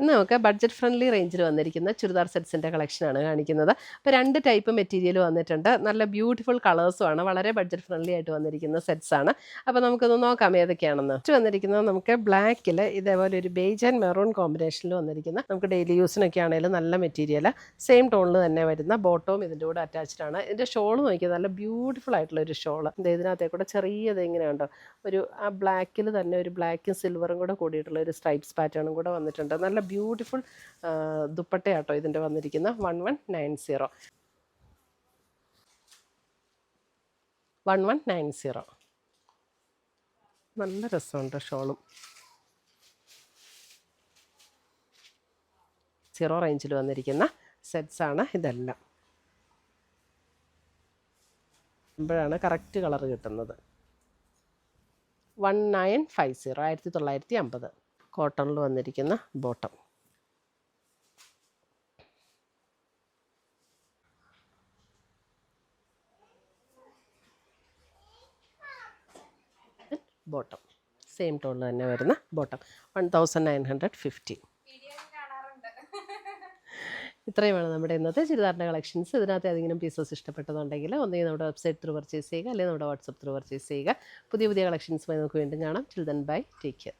ഇന്ന് നമുക്ക് budget friendly റേഞ്ചിൽ വന്നിരിക്കുന്ന ചുരിദാർ സെറ്റ്സിൻ്റെ കളക്ഷനാണ് കാണിക്കുന്നത്. അപ്പോൾ 2 ടൈപ്പ് മെറ്റീരിയൽ വന്നിട്ടുണ്ട്. നല്ല ബ്യൂട്ടിഫുൾ കളേഴ്സുമാണ്. വളരെ ബഡ്ജറ്റ് ഫ്രണ്ട്ലി ആയിട്ട് വന്നിരിക്കുന്ന സെറ്റ്സാണ്. അപ്പോൾ നമുക്കൊന്ന് നോക്കാം ഏതൊക്കെയാണെന്ന്. വന്നിരിക്കുന്നത് നമുക്ക് ബ്ലാക്കിൽ ഇതേപോലെ ഒരു ബേജ് ആൻഡ് മെറൂൺ കോമ്പിനേഷനിൽ വന്നിരിക്കുന്ന നമുക്ക് ഡെയിലി യൂസിനൊക്കെ ആണെങ്കിലും നല്ല മെറ്റീരിയൽ, സെയിം ടോണിൽ തന്നെ വരുന്ന ബോട്ടവും ഇതിൻ്റെ കൂടെ അറ്റാച്ച്ഡ് ആണ്. ഇതിൻ്റെ ഷോൾ നോക്കിയാൽ നല്ല ബ്യൂട്ടിഫുൾ ആയിട്ടുള്ള ഒരു ഷോള്. ഇതിനകത്തേ കൂടെ ചെറിയത് ഇങ്ങനെ ഉണ്ടോ, ഒരു ആ ബ്ലാക്കിൽ തന്നെ ഒരു ബ്ലാക്കും സിൽവറും കൂടെ കൂടിയിട്ടുള്ള ഒരു സ്ട്രൈപ്സ് പാറ്റേണും കൂടെ വന്നിട്ടുണ്ട്. നല്ല ബ്യൂട്ടിഫുൾ ദുപ്പട്ടയാട്ടോ ഇതിൻ്റെ വന്നിരിക്കുന്ന 1190 1190. നല്ല രസമുണ്ട് ഷോളും. 0 റേഞ്ചിൽ വന്നിരിക്കുന്ന സെറ്റ്സാണ് ഇതെല്ലാം. ഇപ്പോഴാണ് കറക്റ്റ് കളർ കിട്ടുന്നത്. 1950 1950 കോട്ടണിൽ വന്നിരിക്കുന്ന ബോട്ടം. ബോട്ടം സെയിം ടോണിൽ തന്നെ വരുന്ന ബോട്ടം 1950. ഇത്രയുമാണ് നമ്മുടെ ഇന്നത്തെ ചുരിദാറിൻ്റെ കളക്ഷൻസ്. ഇതിനകത്ത് ഏതെങ്കിലും പീസസ് ഇഷ്ടപ്പെട്ടതുണ്ടെങ്കിൽ ഒന്നെങ്കിൽ നമ്മുടെ വെബ്സൈറ്റ് ത്രൂ പർച്ചേസ് ചെയ്യുക, അല്ലെങ്കിൽ നമ്മുടെ വാട്സപ്പ് ത്രൂ പർച്ചേസ് ചെയ്യുക. പുതിയ കളക്ഷൻസുമായി നമുക്ക് വീണ്ടും കാണാം. Till then bye, take care.